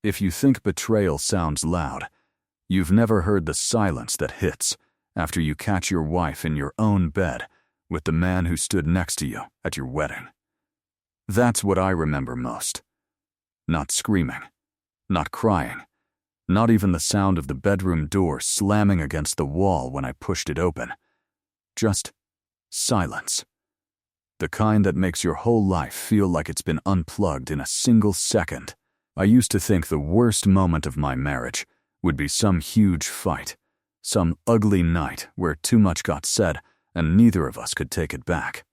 If you think betrayal sounds loud, you've never heard the silence that hits after you catch your wife in your own bed with the man who stood next to you at your wedding. That's what I remember most. Not screaming, not crying, not even the sound of the bedroom door slamming against the wall when I pushed it open. Just silence. The kind that makes your whole life feel like it's been unplugged in a single second. I used to think the worst moment of my marriage would be some huge fight, some ugly night where too much got said and neither of us could take it back.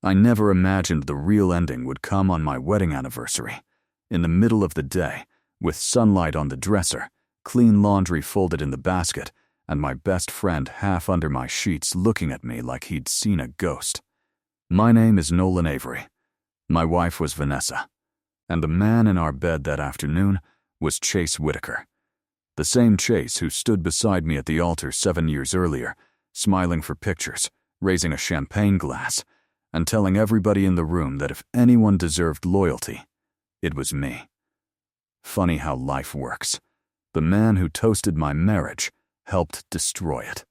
I never imagined the real ending would come on my wedding anniversary, in the middle of the day, with sunlight on the dresser, clean laundry folded in the basket, and my best friend half under my sheets looking at me like he'd seen a ghost. My name is Nolan Avery. My wife was Vanessa. And the man in our bed that afternoon was Chase Whitaker. The same Chase who stood beside me at the altar 7 years earlier, smiling for pictures, raising a champagne glass, and telling everybody in the room that if anyone deserved loyalty, it was me. Funny how life works. The man who toasted my marriage helped destroy it.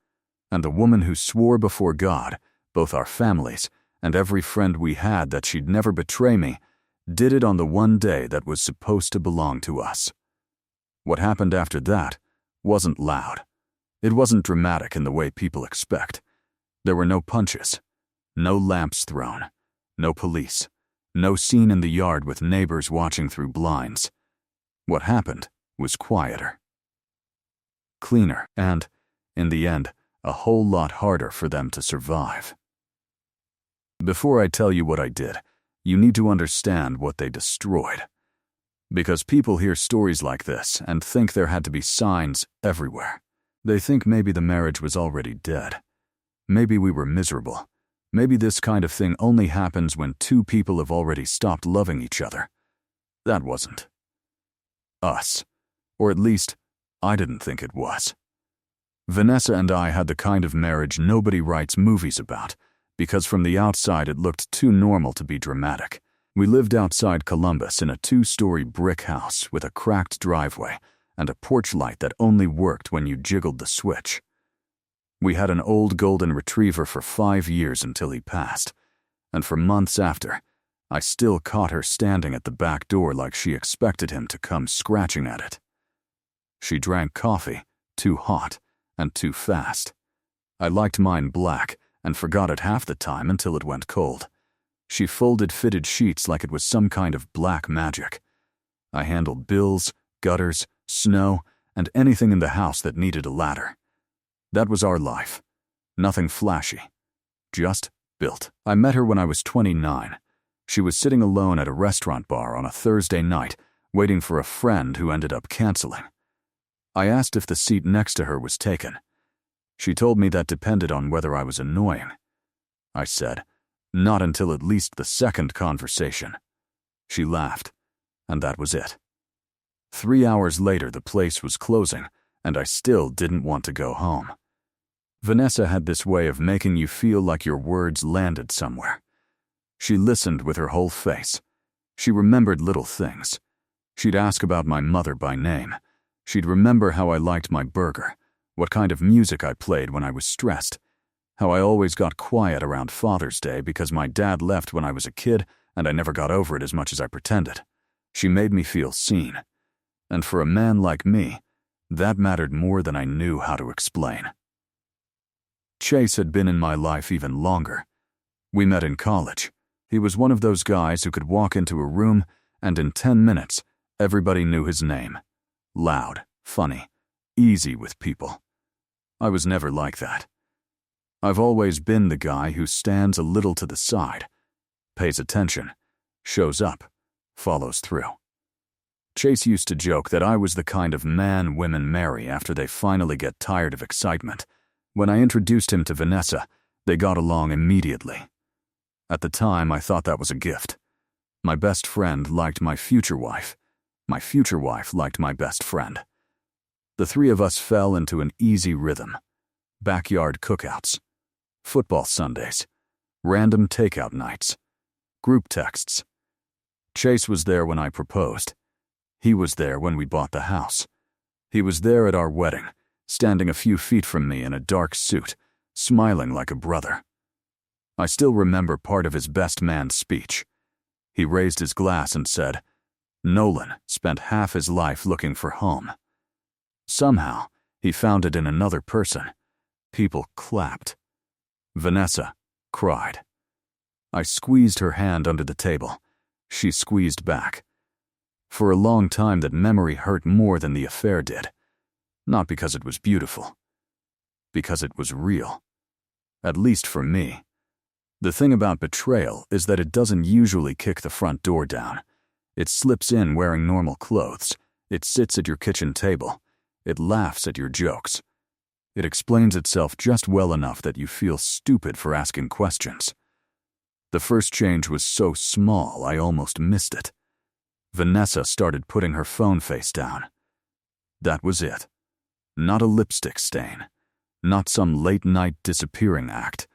And the woman who swore before God, both our families, and every friend we had that she'd never betray me, did it on the one day that was supposed to belong to us. What happened after that wasn't loud. It wasn't dramatic in the way people expect. There were no punches, no lamps thrown, no police, no scene in the yard with neighbors watching through blinds. What happened was quieter, cleaner, and, in the end, a whole lot harder for them to survive. Before I tell you what I did, you need to understand what they destroyed. Because people hear stories like this and think there had to be signs everywhere. They think maybe the marriage was already dead. Maybe we were miserable. Maybe this kind of thing only happens when two people have already stopped loving each other. That wasn't us. Or at least, I didn't think it was. Vanessa and I had the kind of marriage nobody writes movies about, because from the outside it looked too normal to be dramatic. We lived outside Columbus in a 2-story brick house with a cracked driveway and a porch light that only worked when you jiggled the switch. We had an old golden retriever for 5 years until he passed, and for months after, I still caught her standing at the back door like she expected him to come scratching at it. She drank coffee, too hot and too fast. I liked mine black, and forgot it half the time until it went cold. She folded fitted sheets like it was some kind of black magic. I handled bills, gutters, snow, and anything in the house that needed a ladder. That was our life. Nothing flashy. Just built. I met her when I was 29. She was sitting alone at a restaurant bar on a Thursday night, waiting for a friend who ended up canceling. I asked if the seat next to her was taken. She told me that depended on whether I was annoying. I said, not until at least the second conversation. She laughed, and that was it. 3 hours later, the place was closing, and I still didn't want to go home. Vanessa had this way of making you feel like your words landed somewhere. She listened with her whole face. She remembered little things. She'd ask about my mother by name. She'd remember how I liked my burger, what kind of music I played when I was stressed, how I always got quiet around Father's Day because my dad left when I was a kid and I never got over it as much as I pretended. She made me feel seen. And for a man like me, that mattered more than I knew how to explain. Chase had been in my life even longer. We met in college. He was one of those guys who could walk into a room and in 10 minutes, everybody knew his name. Loud, funny, easy with people. I was never like that. I've always been the guy who stands a little to the side, pays attention, shows up, follows through. Chase used to joke that I was the kind of man women marry after they finally get tired of excitement. When I introduced him to Vanessa, they got along immediately. At the time, I thought that was a gift. My best friend liked my future wife. My future wife liked my best friend. The three of us fell into an easy rhythm. Backyard cookouts, football Sundays, random takeout nights, group texts. Chase was there when I proposed. He was there when we bought the house. He was there at our wedding, standing a few feet from me in a dark suit, smiling like a brother. I still remember part of his best man speech. He raised his glass and said, "Nolan spent half his life looking for home. Somehow, he found it in another person." People clapped. Vanessa cried. I squeezed her hand under the table. She squeezed back. For a long time, that memory hurt more than the affair did. Not because it was beautiful. Because it was real. At least for me. The thing about betrayal is that it doesn't usually kick the front door down. It slips in wearing normal clothes. It sits at your kitchen table. It laughs at your jokes. It explains itself just well enough that you feel stupid for asking questions. The first change was so small I almost missed it. Vanessa started putting her phone face down. That was it. Not a lipstick stain. Not some late-night disappearing act.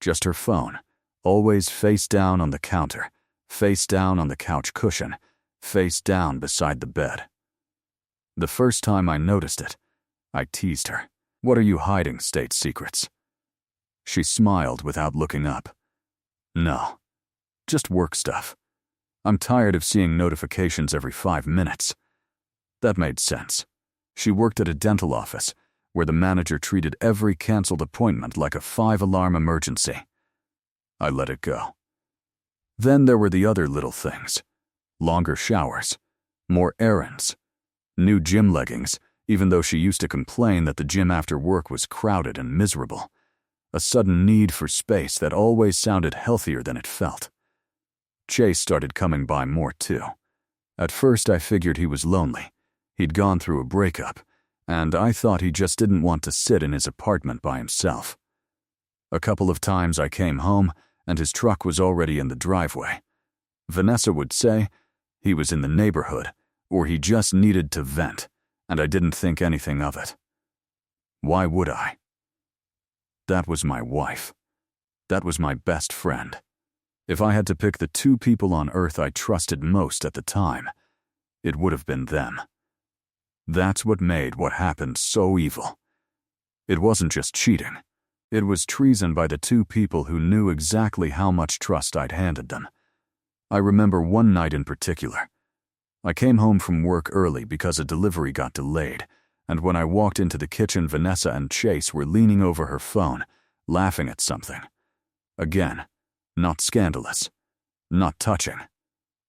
Just her phone, always face down on the counter, face down on the couch cushion, face down beside the bed. The first time I noticed it, I teased her. "What are you hiding, state secrets?" She smiled without looking up. "No, just work stuff. I'm tired of seeing notifications every 5 minutes." That made sense. She worked at a dental office, where the manager treated every canceled appointment like a 5-alarm emergency. I let it go. Then there were the other little things. Longer showers, more errands, new gym leggings, even though she used to complain that the gym after work was crowded and miserable. A sudden need for space that always sounded healthier than it felt. Chase started coming by more too. At first I figured he was lonely. He'd gone through a breakup, and I thought he just didn't want to sit in his apartment by himself. A couple of times I came home, and his truck was already in the driveway. Vanessa would say he was in the neighborhood, or he just needed to vent, and I didn't think anything of it. Why would I? That was my wife. That was my best friend. If I had to pick the 2 people on earth I trusted most at the time, it would have been them. That's what made what happened so evil. It wasn't just cheating. It was treason by the 2 people who knew exactly how much trust I'd handed them. I remember one night in particular. I came home from work early because a delivery got delayed, and when I walked into the kitchen, Vanessa and Chase were leaning over her phone, laughing at something. Again, not scandalous, not touching,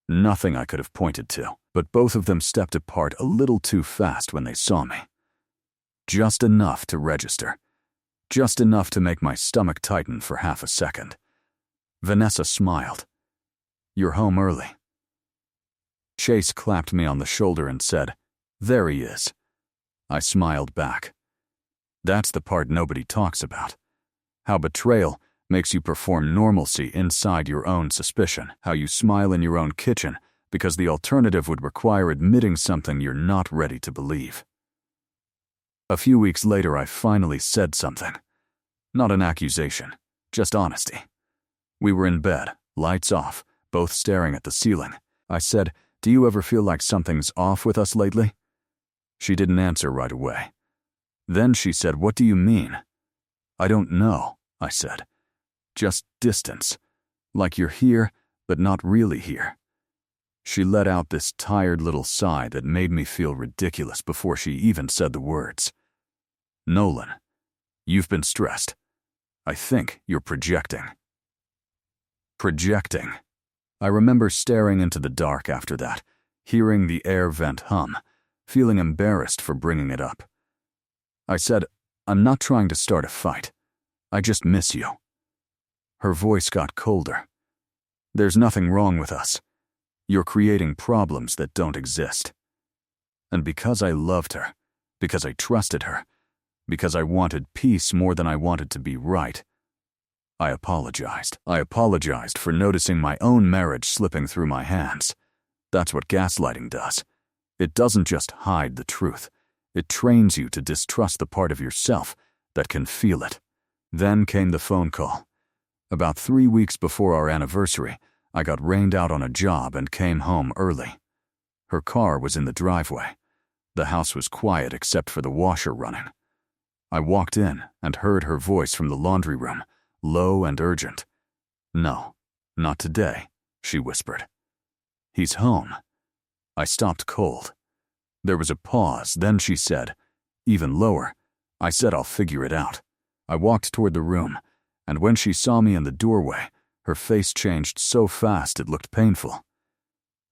nothing I could have pointed to, but both of them stepped apart a little too fast when they saw me. Just enough to register. Just enough to make my stomach tighten for half a second. Vanessa smiled. "You're home early." Chase clapped me on the shoulder and said, "There he is." I smiled back. That's the part nobody talks about. How betrayal makes you perform normalcy inside your own suspicion. How you smile in your own kitchen because the alternative would require admitting something you're not ready to believe. A few weeks later, I finally said something. Not an accusation, just honesty. We were in bed, lights off, both staring at the ceiling. I said, "Do you ever feel like something's off with us lately?" She didn't answer right away. Then she said, "What do you mean?" "I don't know," I said. "Just distance. Like you're here, but not really here." She let out this tired little sigh that made me feel ridiculous before she even said the words. "Nolan, you've been stressed. I think you're projecting." Projecting. I remember staring into the dark after that, hearing the air vent hum, feeling embarrassed for bringing it up. I said, "I'm not trying to start a fight. I just miss you." Her voice got colder. "There's nothing wrong with us. You're creating problems that don't exist." And because I loved her, because I trusted her, because I wanted peace more than I wanted to be right, I apologized. I apologized for noticing my own marriage slipping through my hands. That's what gaslighting does. It doesn't just hide the truth. It trains you to distrust the part of yourself that can feel it. Then came the phone call. About 3 weeks before our anniversary, I got rained out on a job and came home early. Her car was in the driveway. The house was quiet except for the washer running. I walked in and heard her voice from the laundry room, low and urgent. "No, not today," she whispered. "He's home." I stopped cold. There was a pause, then she said, even lower, "I said I'll figure it out." I walked toward the room, and when she saw me in the doorway, her face changed so fast it looked painful.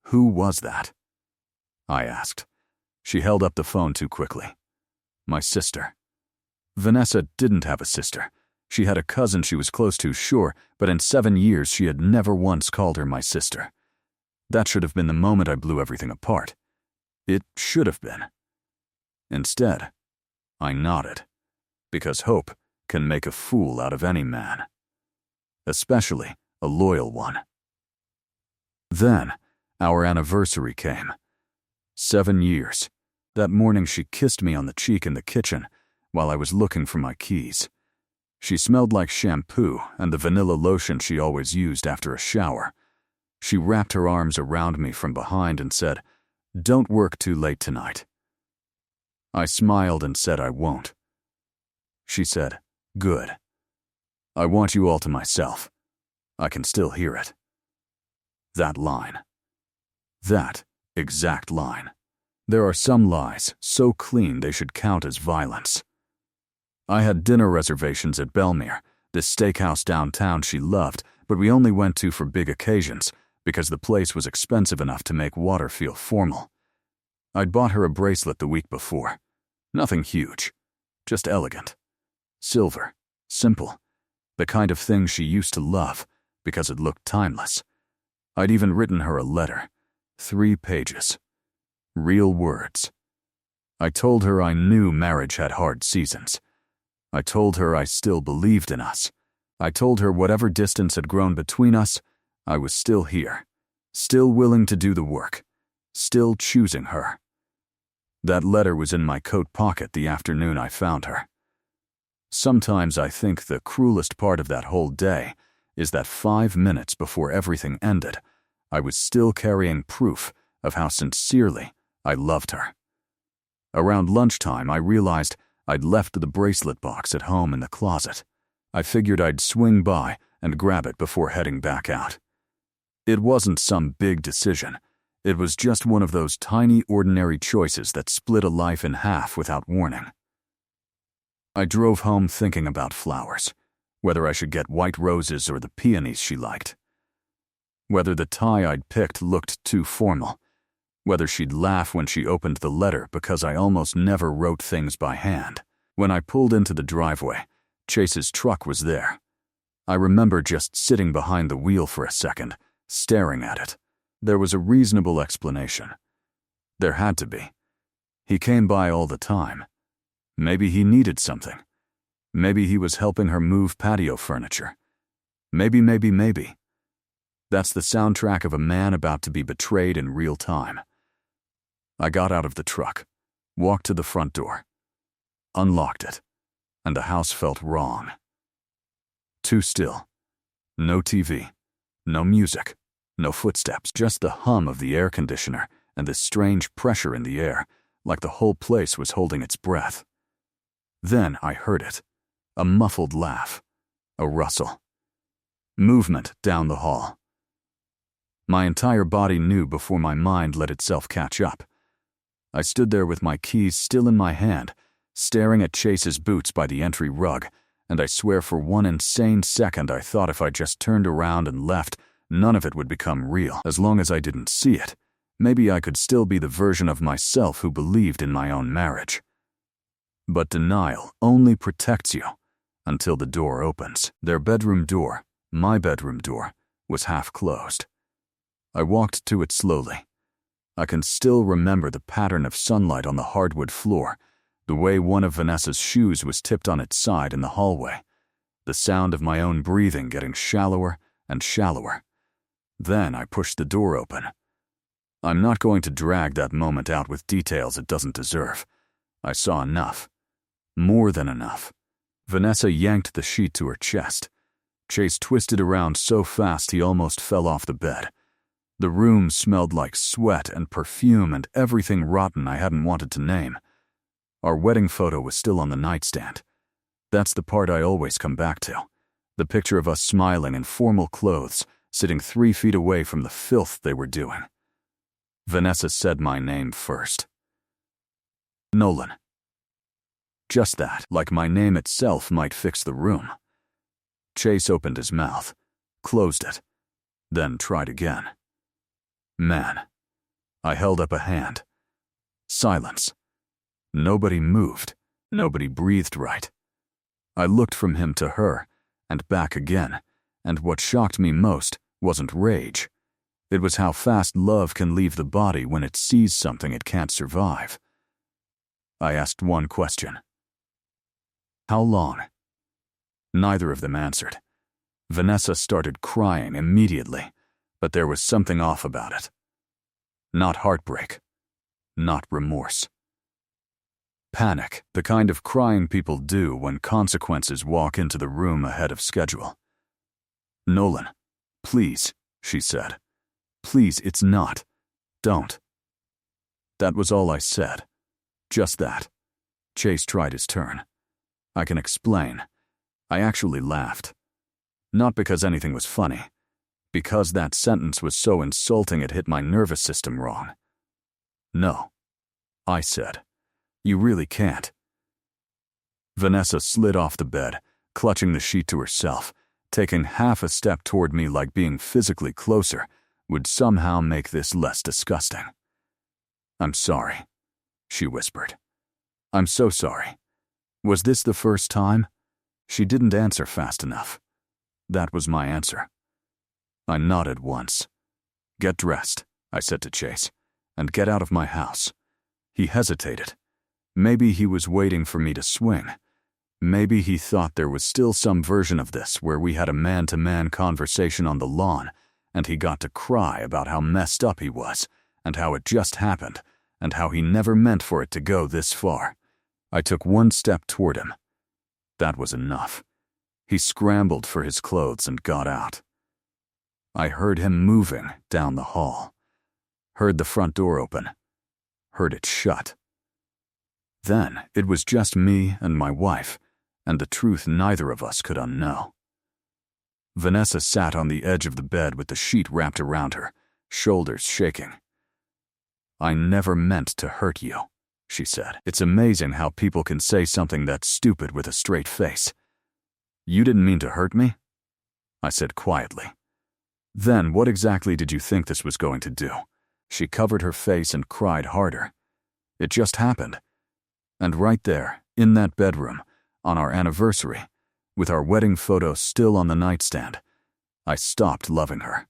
"Who was that?" I asked. She held up the phone too quickly. "My sister." Vanessa didn't have a sister. She had a cousin she was close to, sure, but in 7 years she had never once called her my sister. That should have been the moment I blew everything apart. It should have been. Instead, I nodded, because hope can make a fool out of any man, especially a loyal one. Then, our anniversary came. 7 years. That morning she kissed me on the cheek in the kitchen while I was looking for my keys. She smelled like shampoo and the vanilla lotion she always used after a shower. She wrapped her arms around me from behind and said, "Don't work too late tonight." I smiled and said I won't. She said, "Good. I want you all to myself." I can still hear it. That line. That exact line. There are some lies so clean they should count as violence. I had dinner reservations at Belmere, this steakhouse downtown she loved, but we only went to for big occasions because the place was expensive enough to make water feel formal. I'd bought her a bracelet the week before. Nothing huge, just elegant. Silver, simple, the kind of thing she used to love because it looked timeless. I'd even written her a letter, 3 pages. Real words. I told her I knew marriage had hard seasons. I told her I still believed in us. I told her whatever distance had grown between us, I was still here, still willing to do the work, still choosing her. That letter was in my coat pocket the afternoon I found her. Sometimes I think the cruelest part of that whole day is that 5 minutes before everything ended, I was still carrying proof of how sincerely I loved her. Around lunchtime, I realized I'd left the bracelet box at home in the closet. I figured I'd swing by and grab it before heading back out. It wasn't some big decision. It was just one of those tiny, ordinary choices that split a life in half without warning. I drove home thinking about flowers, whether I should get white roses or the peonies she liked, whether the tie I'd picked looked too formal, whether she'd laugh when she opened the letter because I almost never wrote things by hand. When I pulled into the driveway, Chase's truck was there. I remember just sitting behind the wheel for a second, staring at it. There was a reasonable explanation. There had to be. He came by all the time. Maybe he needed something. Maybe he was helping her move patio furniture. Maybe. That's the soundtrack of a man about to be betrayed in real time. I got out of the truck, walked to the front door, unlocked it, and the house felt wrong. Too still. No TV, no music, no footsteps, just the hum of the air conditioner and this strange pressure in the air, like the whole place was holding its breath. Then I heard it, a muffled laugh, a rustle, movement down the hall. My entire body knew before my mind let itself catch up. I stood there with my keys still in my hand, staring at Chase's boots by the entry rug, and I swear for one insane second I thought if I just turned around and left, none of it would become real. As long as I didn't see it, maybe I could still be the version of myself who believed in my own marriage. But denial only protects you until the door opens. Their bedroom door, my bedroom door, was half closed. I walked to it slowly. I can still remember the pattern of sunlight on the hardwood floor, the way one of Vanessa's shoes was tipped on its side in the hallway, the sound of my own breathing getting shallower and shallower. Then I pushed the door open. I'm not going to drag that moment out with details it doesn't deserve. I saw enough. More than enough. Vanessa yanked the sheet to her chest. Chase twisted around so fast he almost fell off the bed. The room smelled like sweat and perfume and everything rotten I hadn't wanted to name. Our wedding photo was still on the nightstand. That's the part I always come back to. The picture of us smiling in formal clothes, sitting 3 feet away from the filth they were doing. Vanessa said my name first. Nolan. Just that, like my name itself might fix the room. Chase opened his mouth, closed it, then tried again. Man. I held up a hand. Silence. Nobody moved. Nobody breathed right. I looked from him to her, and back again, and what shocked me most wasn't rage. It was how fast love can leave the body when it sees something it can't survive. I asked one question. How long? Neither of them answered. Vanessa started crying immediately, but there was something off about it. Not heartbreak. Not remorse. Panic, the kind of crying people do when consequences walk into the room ahead of schedule. Nolan, please, she said. Please, it's not. Don't. That was all I said. Just that. Chase tried his turn. I can explain. I actually laughed. Not because anything was funny. Because that sentence was so insulting it hit my nervous system wrong. No. I said. You really can't. Vanessa slid off the bed, clutching the sheet to herself, taking half a step toward me like being physically closer would somehow make this less disgusting. I'm sorry, she whispered. I'm so sorry. Was this the first time? She didn't answer fast enough. That was my answer. I nodded once. Get dressed, I said to Chase, and get out of my house. He hesitated. Maybe he was waiting for me to swing. Maybe he thought there was still some version of this where we had a man-to-man conversation on the lawn, and he got to cry about how messed up he was, and how it just happened, and how he never meant for it to go this far. I took one step toward him. That was enough. He scrambled for his clothes and got out. I heard him moving down the hall. Heard the front door open. Heard it shut. Then it was just me and my wife, and the truth neither of us could unknow. Vanessa sat on the edge of the bed with the sheet wrapped around her, shoulders shaking. I never meant to hurt you, she said. It's amazing how people can say something that stupid with a straight face. You didn't mean to hurt me? I said quietly. Then what exactly did you think this was going to do? She covered her face and cried harder. It just happened. And right there, in that bedroom, on our anniversary, with our wedding photo still on the nightstand, I stopped loving her.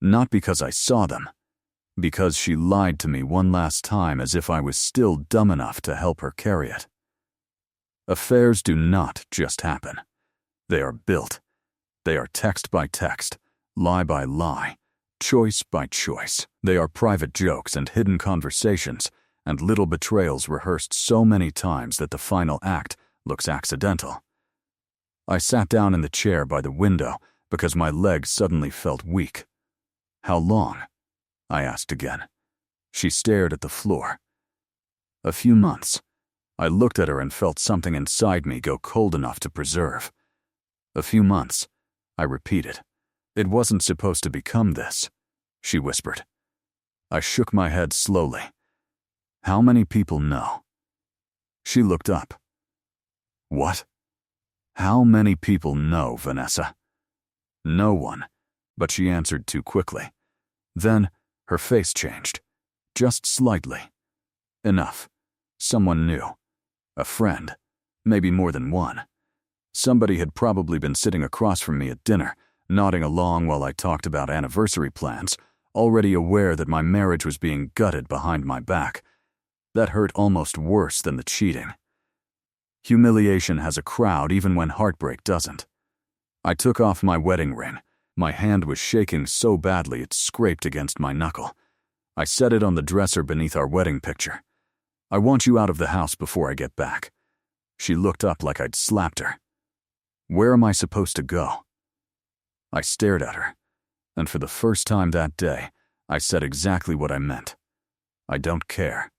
Not because I saw them, because she lied to me one last time as if I was still dumb enough to help her carry it. Affairs do not just happen. They are built. They are text by text, lie by lie, choice by choice. They are private jokes and hidden conversations, and little betrayals rehearsed so many times that the final act looks accidental. I sat down in the chair by the window because my legs suddenly felt weak. How long? I asked again. She stared at the floor. A few months. I looked at her and felt something inside me go cold enough to preserve. A few months, I repeated. It wasn't supposed to become this, she whispered. I shook my head slowly. How many people know? She looked up. What? How many people know, Vanessa? No one, but she answered too quickly. Then her face changed, just slightly. Enough. Someone knew. A friend. Maybe more than one. Somebody had probably been sitting across from me at dinner, nodding along while I talked about anniversary plans, already aware that my marriage was being gutted behind my back. That hurt almost worse than the cheating. Humiliation has a crowd even when heartbreak doesn't. I took off my wedding ring. My hand was shaking so badly it scraped against my knuckle. I set it on the dresser beneath our wedding picture. I want you out of the house before I get back. She looked up like I'd slapped her. Where am I supposed to go? I stared at her. And for the first time that day, I said exactly what I meant. I don't care.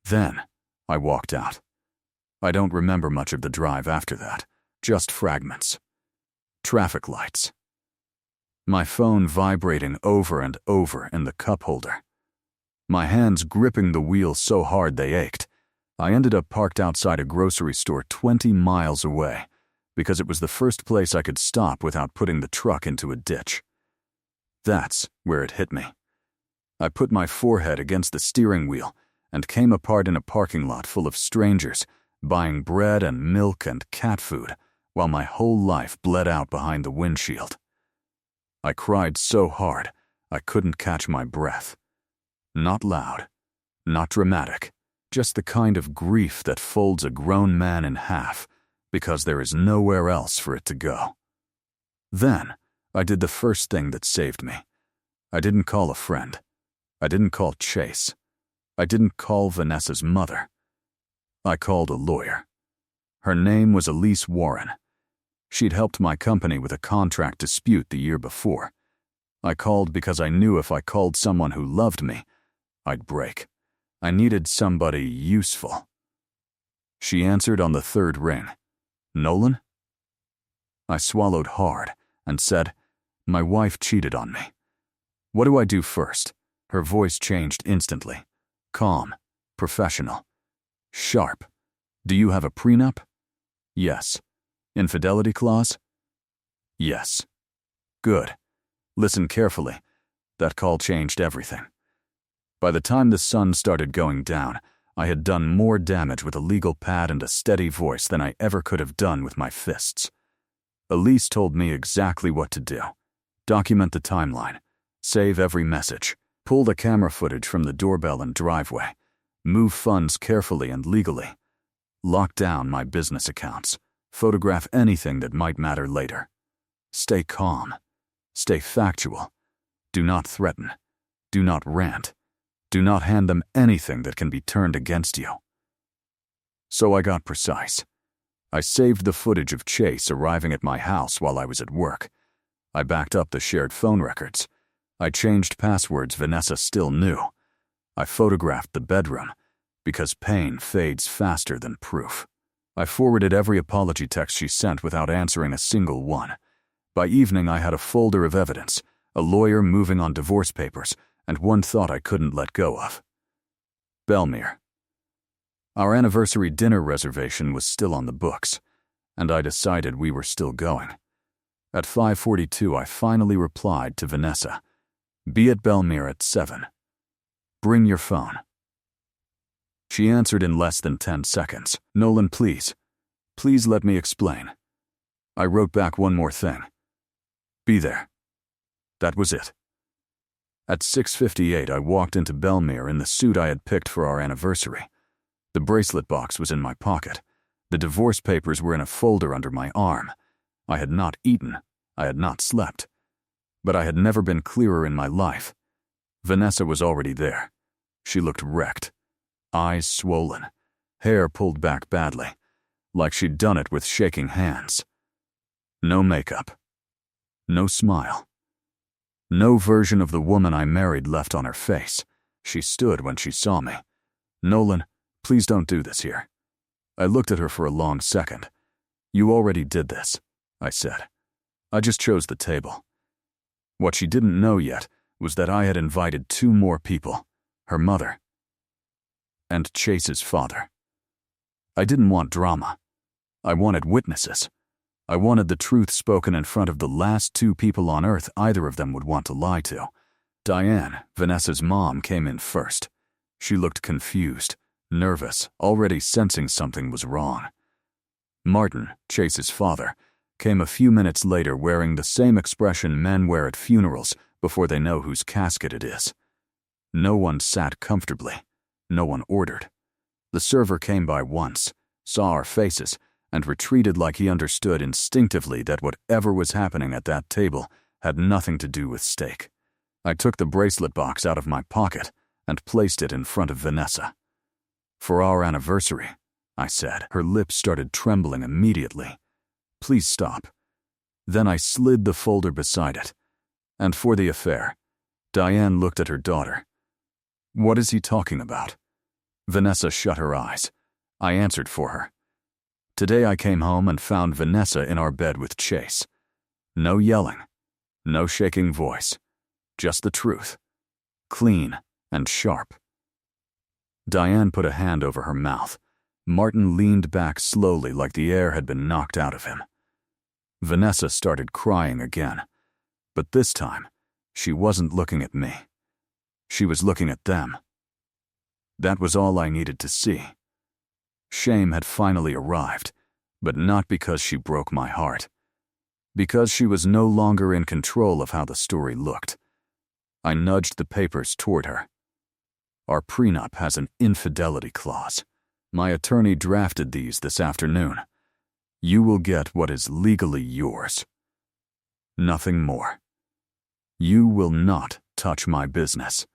Then, I walked out. I don't remember much of the drive after that, just fragments. Traffic lights. My phone vibrating over and over in the cup holder. My hands gripping the wheel so hard they ached. I ended up parked outside a grocery store 20 miles away because it was the first place I could stop without putting the truck into a ditch. That's where it hit me. I put my forehead against the steering wheel and came apart in a parking lot full of strangers, buying bread and milk and cat food, while my whole life bled out behind the windshield. I cried so hard, I couldn't catch my breath. Not loud, not dramatic, just the kind of grief that folds a grown man in half because there is nowhere else for it to go. Then, I did the first thing that saved me. I didn't call a friend. I didn't call Chase. I didn't call Vanessa's mother. I called a lawyer. Her name was Elise Warren. She'd helped my company with a contract dispute the year before. I called because I knew if I called someone who loved me, I'd break. I needed somebody useful. She answered on the third ring. Nolan? I swallowed hard and said, "My wife cheated on me." "What do I do first?" Her voice changed instantly. Calm, professional, sharp. "Do you have a prenup?" "Yes." "Infidelity clause?" "Yes." "Good. Listen carefully. That call changed everything. By the time the sun started going down, I had done more damage with a legal pad and a steady voice than I ever could have done with my fists. Elise told me exactly what to do. Document the timeline. Save every message. Pull the camera footage from the doorbell and driveway. Move funds carefully and legally. Lock down my business accounts. Photograph anything that might matter later. Stay calm. Stay factual. Do not threaten. Do not rant. Do not hand them anything that can be turned against you. So I got precise. I saved the footage of Chase arriving at my house while I was at work. I backed up the shared phone records. I changed passwords Vanessa still knew. I photographed the bedroom, because pain fades faster than proof. I forwarded every apology text she sent without answering a single one. By evening, I had a folder of evidence, a lawyer moving on divorce papers, and one thought I couldn't let go of. Belmere. Our anniversary dinner reservation was still on the books, and I decided we were still going. At 5:42, I finally replied to Vanessa. "Be at Belmere at 7. Bring your phone." She answered in less than 10 seconds. "Nolan, please. Please let me explain." I wrote back one more thing. "Be there." That was it. At 6:58, I walked into Belmere in the suit I had picked for our anniversary. The bracelet box was in my pocket. The divorce papers were in a folder under my arm. I had not eaten. I had not slept. But I had never been clearer in my life. Vanessa was already there. She looked wrecked. Eyes swollen. Hair pulled back badly, like she'd done it with shaking hands. No makeup. No smile. No version of the woman I married left on her face. She stood when she saw me. "Nolan, please don't do this here." I looked at her for a long second. "You already did this," I said. "I just chose the table." What she didn't know yet was that I had invited 2 more people, her mother and Chase's father. I didn't want drama. I wanted witnesses. I wanted the truth spoken in front of the last 2 people on earth either of them would want to lie to. Diane, Vanessa's mom, came in first. She looked confused, nervous, already sensing something was wrong. Martin, Chase's father, came a few minutes later wearing the same expression men wear at funerals before they know whose casket it is. No one sat comfortably. No one ordered. The server came by once, saw our faces, and retreated like he understood instinctively that whatever was happening at that table had nothing to do with steak. I took the bracelet box out of my pocket and placed it in front of Vanessa. "For our anniversary," I said. Her lips started trembling immediately. "Please stop." Then I slid the folder beside it. And for the affair, Diane looked at her daughter. What is he talking about? Vanessa shut her eyes. I answered for her. Today I came home and found Vanessa in our bed with Chase. No yelling, no shaking voice, just the truth, clean and sharp. Diane put a hand over her mouth. Martin leaned back slowly like the air had been knocked out of him. Vanessa started crying again, but this time, she wasn't looking at me. She was looking at them. That was all I needed to see. Shame had finally arrived, but not because she broke my heart. Because she was no longer in control of how the story looked. I nudged the papers toward her. Our prenup has an infidelity clause. My attorney drafted these this afternoon. You will get what is legally yours. Nothing more. You will not touch my business.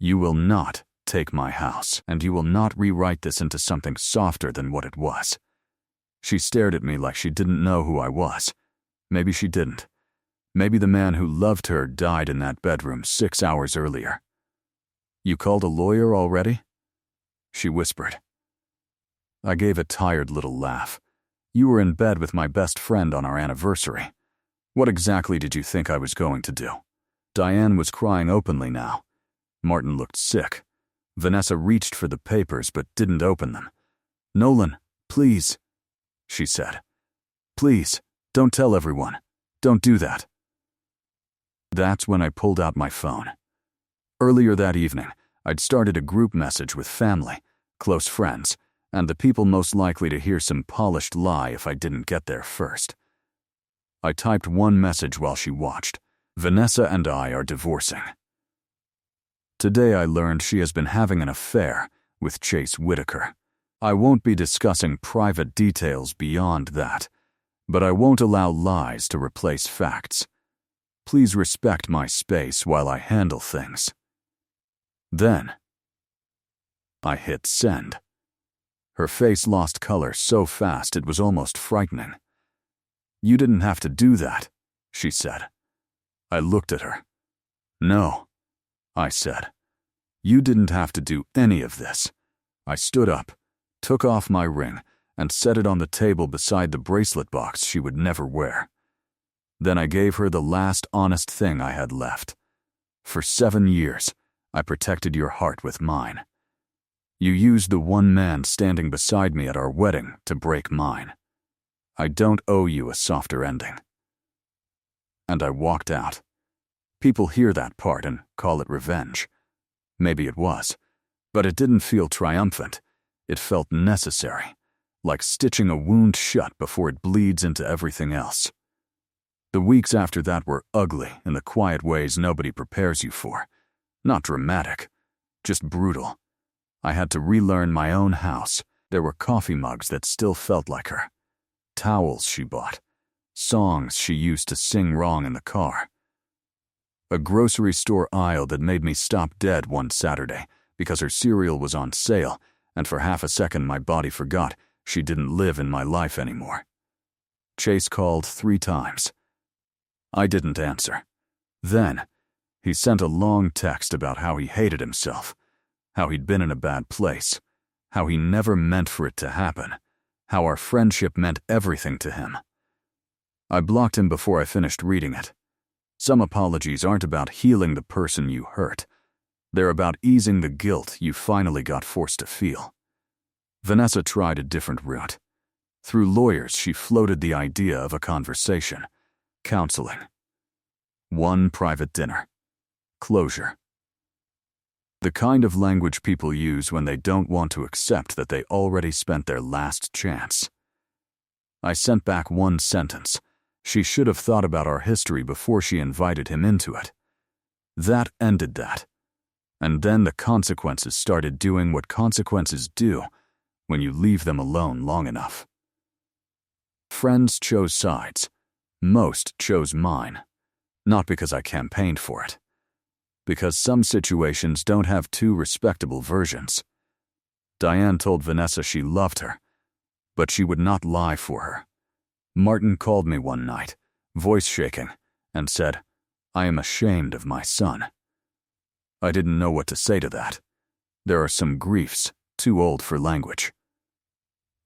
You will not take my house, and you will not rewrite this into something softer than what it was. She stared at me like she didn't know who I was. Maybe she didn't. Maybe the man who loved her died in that bedroom 6 hours earlier. You called a lawyer already? She whispered. I gave a tired little laugh. You were in bed with my best friend on our anniversary. What exactly did you think I was going to do? Diane was crying openly now. Martin looked sick. Vanessa reached for the papers but didn't open them. Nolan, please, she said. Please, don't tell everyone. Don't do that. That's when I pulled out my phone. Earlier that evening, I'd started a group message with family, close friends, and the people most likely to hear some polished lie if I didn't get there first. I typed one message while she watched. Vanessa and I are divorcing. Today I learned she has been having an affair with Chase Whitaker. I won't be discussing private details beyond that, but I won't allow lies to replace facts. Please respect my space while I handle things. Then, I hit send. Her face lost color so fast it was almost frightening. You didn't have to do that, she said. I looked at her. No, I said. You didn't have to do any of this. I stood up, took off my ring, and set it on the table beside the bracelet box she would never wear. Then I gave her the last honest thing I had left. For 7 years, I protected your heart with mine. You used the one man standing beside me at our wedding to break mine. I don't owe you a softer ending. And I walked out. People hear that part and call it revenge. Maybe it was, but it didn't feel triumphant. It felt necessary, like stitching a wound shut before it bleeds into everything else. The weeks after that were ugly in the quiet ways nobody prepares you for. Not dramatic, just brutal. I had to relearn my own house. There were coffee mugs that still felt like her. Towels she bought. Songs she used to sing wrong in the car. A grocery store aisle that made me stop dead one Saturday because her cereal was on sale, and for half a second my body forgot she didn't live in my life anymore. Chase called 3 times. I didn't answer. Then, he sent a long text about how he hated himself, how he'd been in a bad place, how he never meant for it to happen, how our friendship meant everything to him. I blocked him before I finished reading it. Some apologies aren't about healing the person you hurt. They're about easing the guilt you finally got forced to feel. Vanessa tried a different route. Through lawyers, she floated the idea of a conversation, counseling. One private dinner. Closure. The kind of language people use when they don't want to accept that they already spent their last chance. I sent back one sentence. She should have thought about our history before she invited him into it. That ended that. And then the consequences started doing what consequences do when you leave them alone long enough. Friends chose sides. Most chose mine. Not because I campaigned for it. Because some situations don't have 2 respectable versions. Diane told Vanessa she loved her, but she would not lie for her. Martin called me one night, voice shaking, and said, I am ashamed of my son. I didn't know what to say to that. There are some griefs too old for language.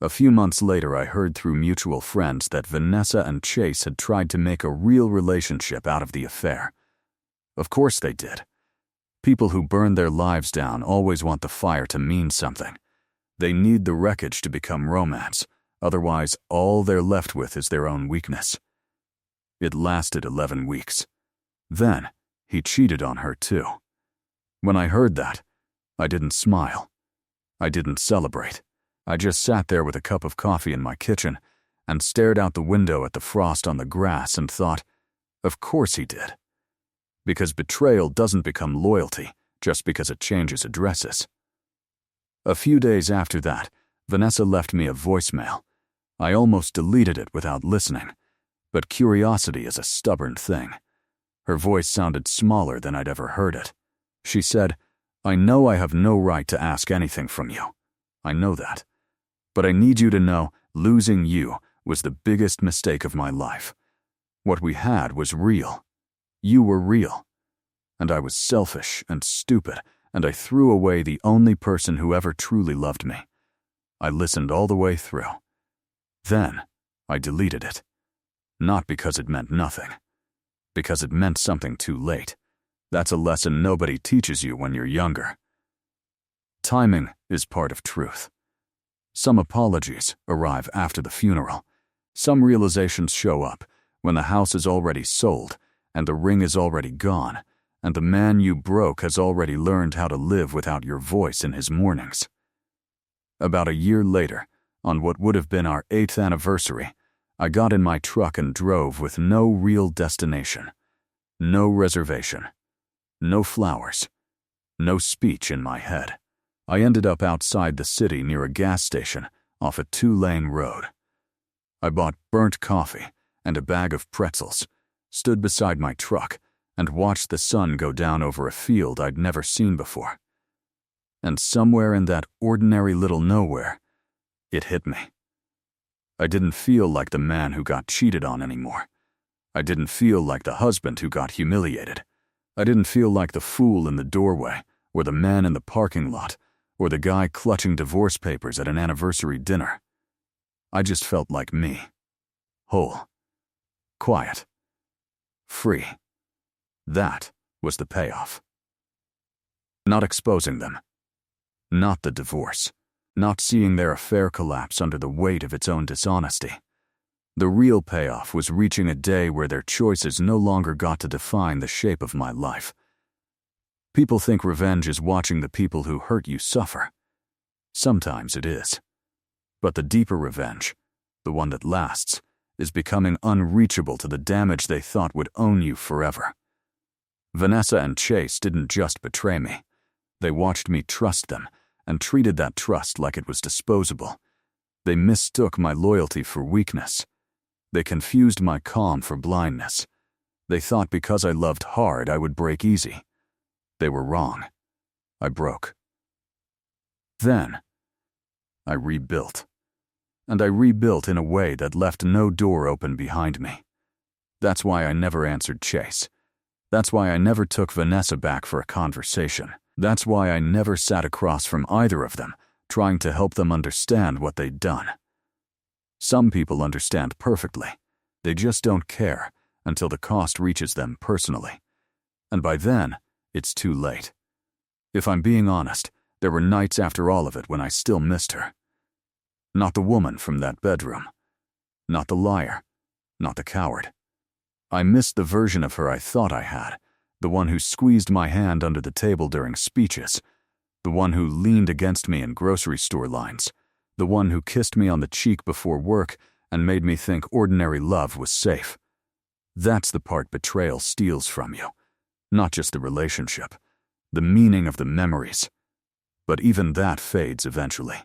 A few months later, I heard through mutual friends that Vanessa and Chase had tried to make a real relationship out of the affair. Of course they did. People who burn their lives down always want the fire to mean something. They need the wreckage to become romance. Otherwise, all they're left with is their own weakness. It lasted 11 weeks. Then, he cheated on her too. When I heard that, I didn't smile. I didn't celebrate. I just sat there with a cup of coffee in my kitchen and stared out the window at the frost on the grass and thought, of course he did. Because betrayal doesn't become loyalty just because it changes addresses. A few days after that, Vanessa left me a voicemail. I almost deleted it without listening, but curiosity is a stubborn thing. Her voice sounded smaller than I'd ever heard it. She said, I know I have no right to ask anything from you. I know that. But I need you to know losing you was the biggest mistake of my life. What we had was real. You were real. And I was selfish and stupid, and I threw away the only person who ever truly loved me. I listened all the way through. Then, I deleted it. Not because it meant nothing. Because it meant something too late. That's a lesson nobody teaches you when you're younger. Timing is part of truth. Some apologies arrive after the funeral. Some realizations show up when the house is already sold and the ring is already gone and the man you broke has already learned how to live without your voice in his mornings. About a year later, on what would have been our 8th anniversary, I got in my truck and drove with no real destination, no reservation, no flowers, no speech in my head. I ended up outside the city near a gas station off a 2-lane road. I bought burnt coffee and a bag of pretzels, stood beside my truck, and watched the sun go down over a field I'd never seen before. And somewhere in that ordinary little nowhere, it hit me. I didn't feel like the man who got cheated on anymore. I didn't feel like the husband who got humiliated. I didn't feel like the fool in the doorway, or the man in the parking lot, or the guy clutching divorce papers at an anniversary dinner. I just felt like me. Whole. Quiet. Free. That was the payoff. Not exposing them. Not the divorce. Not seeing their affair collapse under the weight of its own dishonesty. The real payoff was reaching a day where their choices no longer got to define the shape of my life. People think revenge is watching the people who hurt you suffer. Sometimes it is. But the deeper revenge, the one that lasts, is becoming unreachable to the damage they thought would own you forever. Vanessa and Chase didn't just betray me. They watched me trust them and treated that trust like it was disposable. They mistook my loyalty for weakness. They confused my calm for blindness. They thought because I loved hard, I would break easy. They were wrong. I broke. Then, I rebuilt. And I rebuilt in a way that left no door open behind me. That's why I never answered Chase. That's why I never took Vanessa back for a conversation. That's why I never sat across from either of them, trying to help them understand what they'd done. Some people understand perfectly. They just don't care until the cost reaches them personally. And by then, it's too late. If I'm being honest, there were nights after all of it when I still missed her. Not the woman from that bedroom. Not the liar. Not the coward. I missed the version of her I thought I had, the one who squeezed my hand under the table during speeches, the one who leaned against me in grocery store lines, the one who kissed me on the cheek before work and made me think ordinary love was safe. That's the part betrayal steals from you. Not just the relationship, the meaning of the memories. But even that fades eventually.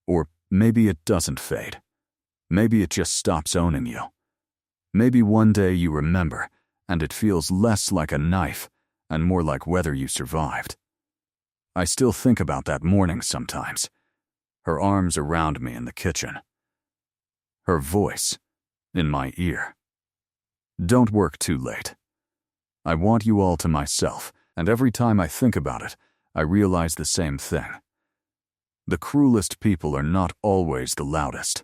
Or maybe it doesn't fade. Maybe it just stops owning you. Maybe one day you remember, and it feels less like a knife and more like whether you survived. I still think about that morning sometimes. Her arms around me in the kitchen. Her voice in my ear. Don't work too late. I want you all to myself, and every time I think about it, I realize the same thing. The cruelest people are not always the loudest.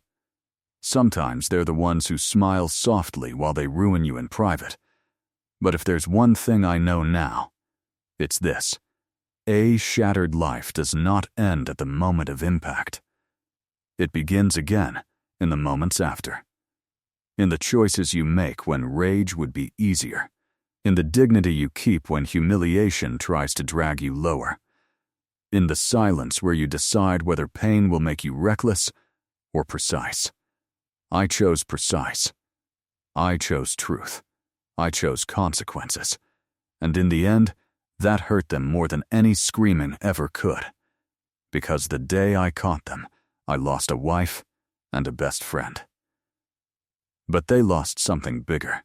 Sometimes they're the ones who smile softly while they ruin you in private. But if there's one thing I know now, it's this. A shattered life does not end at the moment of impact. It begins again in the moments after. In the choices you make when rage would be easier. In the dignity you keep when humiliation tries to drag you lower. In the silence where you decide whether pain will make you reckless or precise. I chose precise. I chose truth. I chose consequences. And in the end, that hurt them more than any screaming ever could. Because the day I caught them, I lost a wife and a best friend. But they lost something bigger.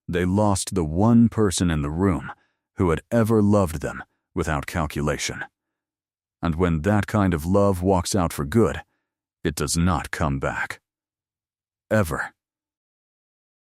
They lost the one person in the room who had ever loved them without calculation. And when that kind of love walks out for good, it does not come back. Ever.